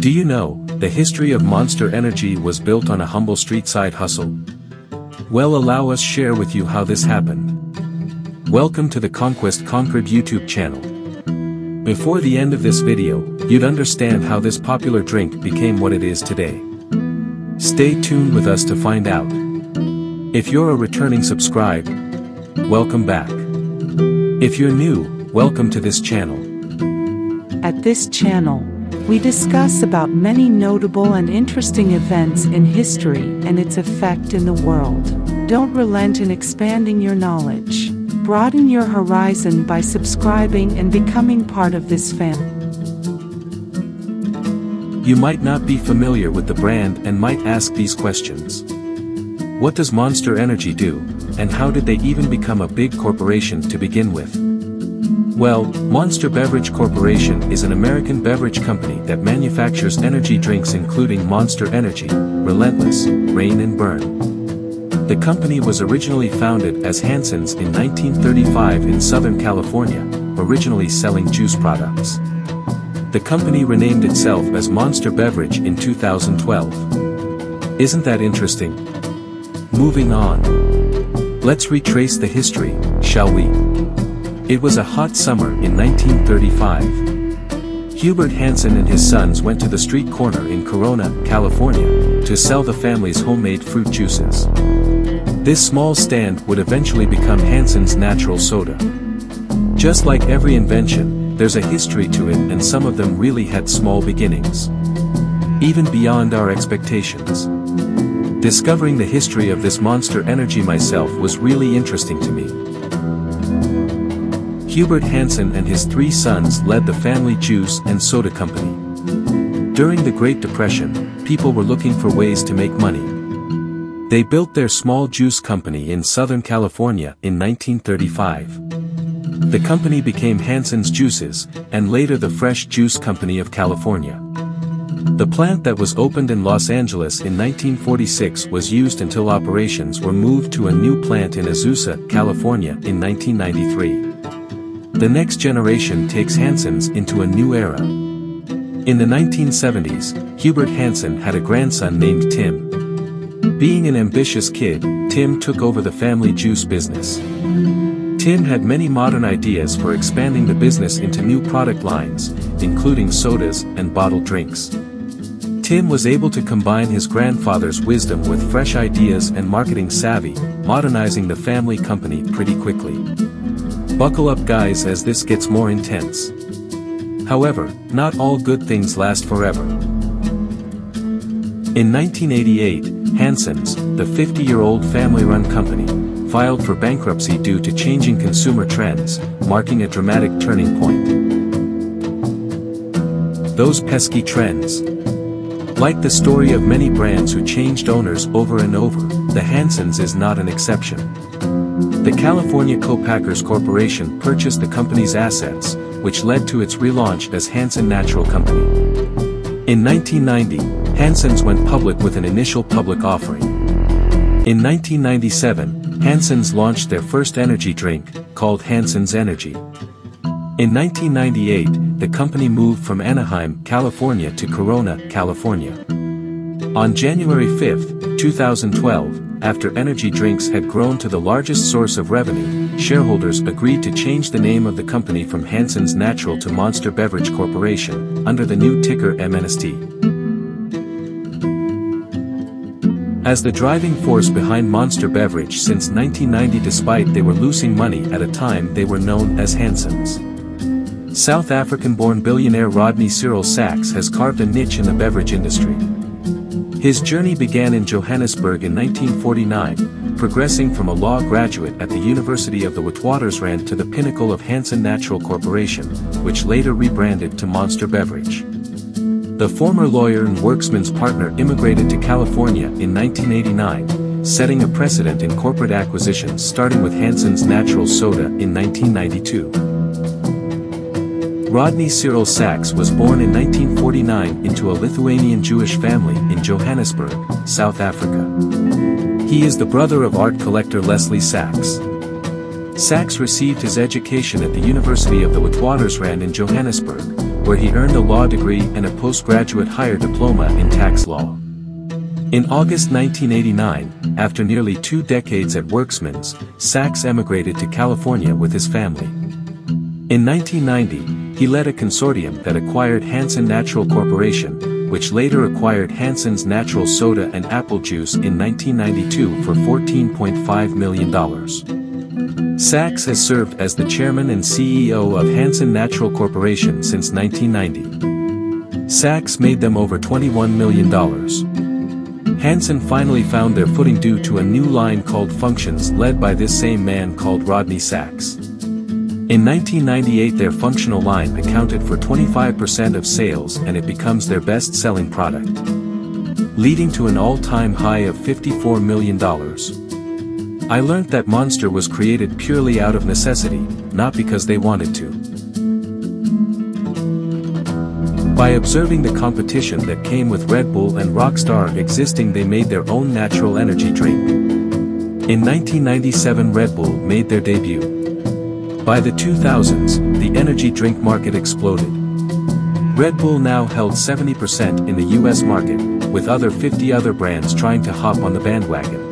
Do you know, the history of Monster Energy was built on a humble street-side hustle? Well, allow us share with you how this happened. Welcome to the Conquest Conquered YouTube channel. Before the end of this video, you'd understand how this popular drink became what it is today. Stay tuned with us to find out. If you're a returning subscriber, welcome back. If you're new, welcome to this channel. At this channel, we discuss about many notable and interesting events in history and its effect in the world. Don't relent in expanding your knowledge. Broaden your horizon by subscribing and becoming part of this family. You might not be familiar with the brand and might ask these questions. What does Monster Energy do, and how did they even become a big corporation to begin with? Well, Monster Beverage Corporation is an American beverage company that manufactures energy drinks including Monster Energy, Relentless, Reign and Burn. The company was originally founded as Hansen's in 1935 in Southern California, originally selling juice products. The company renamed itself as Monster Beverage in 2012. Isn't that interesting? Moving on. Let's retrace the history, shall we? It was a hot summer in 1935. Hubert Hansen and his sons went to the street corner in Corona, California, to sell the family's homemade fruit juices. This small stand would eventually become Hansen's Natural Soda. Just like every invention, there's a history to it, and some of them really had small beginnings. Even beyond our expectations. Discovering the history of this Monster Energy myself was really interesting to me. Hubert Hansen and his three sons led the family juice and soda company. During the Great Depression, people were looking for ways to make money. They built their small juice company in Southern California in 1935. The company became Hansen's Juices, and later the Fresh Juice Company of California. The plant that was opened in Los Angeles in 1946 was used until operations were moved to a new plant in Azusa, California in 1993. The next generation takes Hansen's into a new era. In the 1970s, Hubert Hansen had a grandson named Tim. Being an ambitious kid, Tim took over the family juice business. Tim had many modern ideas for expanding the business into new product lines, including sodas and bottled drinks. Tim was able to combine his grandfather's wisdom with fresh ideas and marketing savvy, modernizing the family company pretty quickly. Buckle up guys, as this gets more intense. However, not all good things last forever. In 1988, Hansen's, the 50-year-old family-run company, filed for bankruptcy due to changing consumer trends, marking a dramatic turning point. Those pesky trends. Like the story of many brands who changed owners over and over, the Hansen's is not an exception. The California Co-Packers Corporation purchased the company's assets, which led to its relaunch as Hansen Natural Company. In 1990, Hansen's went public with an initial public offering. In 1997, Hansen's launched their first energy drink, called Hansen's Energy. In 1998, the company moved from Anaheim, California to Corona, California. On January 5, 2012, after energy drinks had grown to the largest source of revenue, shareholders agreed to change the name of the company from Hansen's Natural to Monster Beverage Corporation, under the new ticker MNST. As the driving force behind Monster Beverage since 1990, despite they were losing money at a time, they were known as Hansen's. South African-born billionaire Rodney Cyril Sachs has carved a niche in the beverage industry. His journey began in Johannesburg in 1949, progressing from a law graduate at the University of the Witwatersrand to the pinnacle of Hansen Natural Corporation, which later rebranded to Monster Beverage. The former lawyer and worksman's partner immigrated to California in 1989, setting a precedent in corporate acquisitions, starting with Hansen's Natural Soda in 1992. Rodney Cyril Sachs was born in 1949 into a Lithuanian Jewish family in Johannesburg, South Africa. He is the brother of art collector Leslie Sachs. Sachs received his education at the University of the Witwatersrand in Johannesburg, where he earned a law degree and a postgraduate higher diploma in tax law. In August 1989, after nearly 2 decades at Worksman's, Sachs emigrated to California with his family. In 1990, he led a consortium that acquired Hansen Natural Corporation, which later acquired Hansen's Natural Soda and Apple Juice in 1992 for $14.5 million. Sachs has served as the chairman and CEO of Hansen Natural Corporation since 1990. Sachs made them over $21 million. Hansen finally found their footing due to a new line called Functions led by this same man called Rodney Sachs. In 1998 their functional line accounted for 25% of sales and it becomes their best-selling product, leading to an all-time high of $54 million. I learned that Monster was created purely out of necessity, not because they wanted to. By observing the competition that came with Red Bull and Rockstar existing, they made their own natural energy drink. In 1997 Red Bull made their debut. By the 2000s, the energy drink market exploded. Red Bull now held 70% in the US market, with other 50 other brands trying to hop on the bandwagon.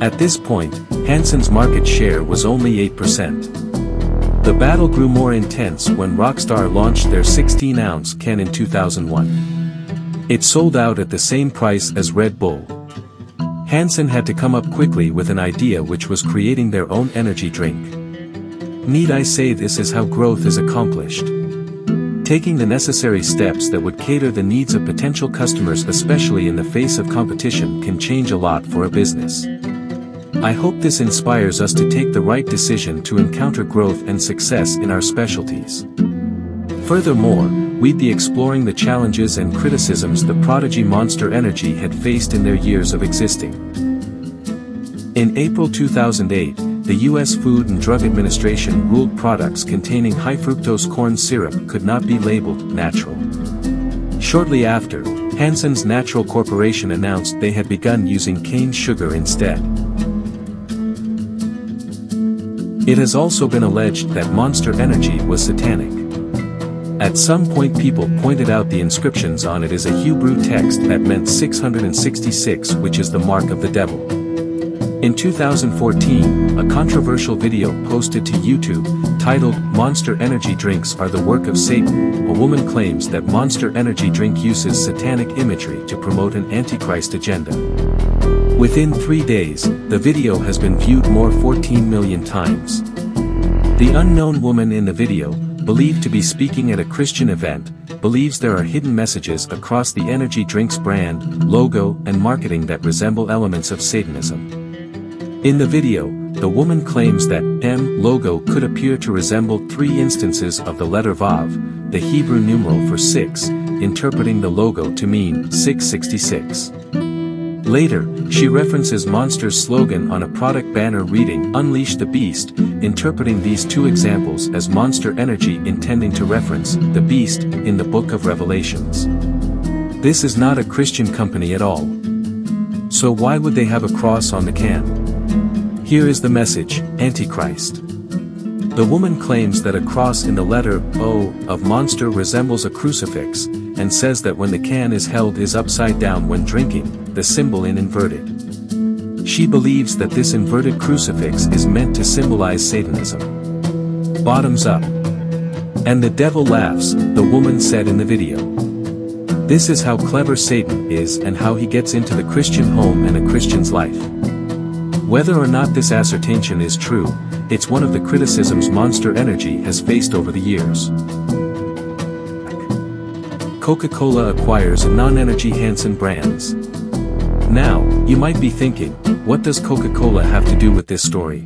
At this point, Hansen's market share was only 8%. The battle grew more intense when Rockstar launched their 16-ounce can in 2001. It sold out at the same price as Red Bull. Hansen had to come up quickly with an idea, which was creating their own energy drink. Need I say this is how growth is accomplished? Taking the necessary steps that would cater the needs of potential customers, especially in the face of competition, can change a lot for a business. I hope this inspires us to take the right decision to encounter growth and success in our specialties. Furthermore, we'd be exploring the challenges and criticisms the prodigy Monster Energy had faced in their years of existing. In April 2008, the U.S. Food and Drug Administration ruled products containing high-fructose corn syrup could not be labeled natural. Shortly after, Hansen's Natural Corporation announced they had begun using cane sugar instead. It has also been alleged that Monster Energy was satanic. At some point people pointed out the inscriptions on it as a Hebrew text that meant 666, which is the mark of the devil. In 2014, a controversial video posted to YouTube, titled "Monster Energy Drinks Are the Work of Satan," a woman claims that Monster Energy drink uses satanic imagery to promote an antichrist agenda. Within 3 days, the video has been viewed more 14 million times. The unknown woman in the video, believed to be speaking at a Christian event, believes there are hidden messages across the energy drinks brand, logo, and marketing that resemble elements of Satanism. In the video, the woman claims that M logo could appear to resemble 3 instances of the letter Vav, the Hebrew numeral for 6, interpreting the logo to mean 666. Later, she references Monster's slogan on a product banner reading "Unleash the Beast," interpreting these 2 examples as Monster Energy intending to reference the beast in the book of Revelations. This is not a Christian company at all. So why would they have a cross on the can? Here is the message: Antichrist. The woman claims that a cross in the letter O of Monster resembles a crucifix, and says that when the can is held is upside down when drinking, the symbol in inverted. She believes that this inverted crucifix is meant to symbolize Satanism. Bottoms up. And the devil laughs, the woman said in the video. This is how clever Satan is and how he gets into the Christian home and a Christian's life. Whether or not this assertion is true, it's one of the criticisms Monster Energy has faced over the years. Coca-Cola acquires non-energy Hansen brands. Now, you might be thinking, what does Coca-Cola have to do with this story?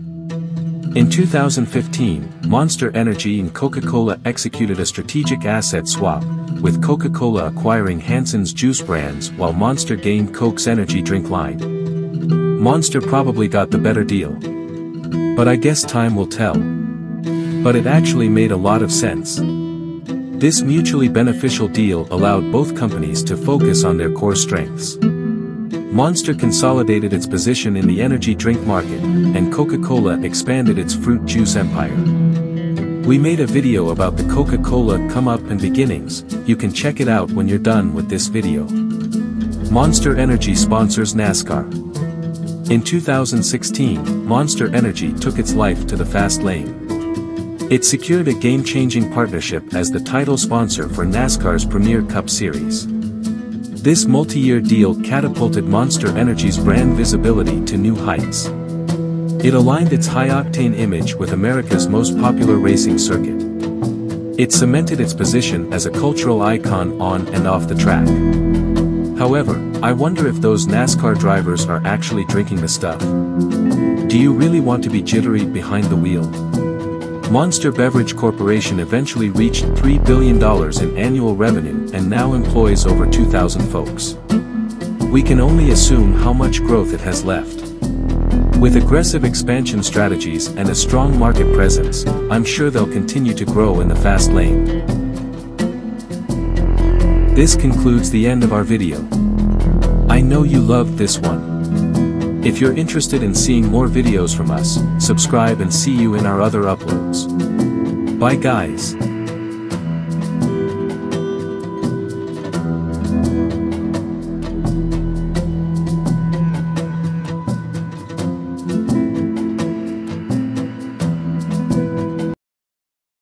In 2015, Monster Energy and Coca-Cola executed a strategic asset swap, with Coca-Cola acquiring Hansen's juice brands while Monster gained Coke's energy drink line. Monster probably got the better deal. But I guess time will tell. But it actually made a lot of sense. This mutually beneficial deal allowed both companies to focus on their core strengths. Monster consolidated its position in the energy drink market, and Coca-Cola expanded its fruit juice empire. We made a video about the Coca-Cola come up and beginnings, you can check it out when you're done with this video. Monster Energy sponsors NASCAR. In 2016, Monster Energy took its life to the fast lane. It secured a game-changing partnership as the title sponsor for NASCAR's Premier Cup Series. This multi-year deal catapulted Monster Energy's brand visibility to new heights. It aligned its high-octane image with America's most popular racing circuit. It cemented its position as a cultural icon on and off the track. However, I wonder if those NASCAR drivers are actually drinking the stuff. Do you really want to be jittery behind the wheel? Monster Beverage Corporation eventually reached $3 billion in annual revenue and now employs over 2,000 folks. We can only assume how much growth it has left. With aggressive expansion strategies and a strong market presence, I'm sure they'll continue to grow in the fast lane. This concludes the end of our video. I know you loved this one. If you're interested in seeing more videos from us, subscribe and see you in our other uploads. Bye guys.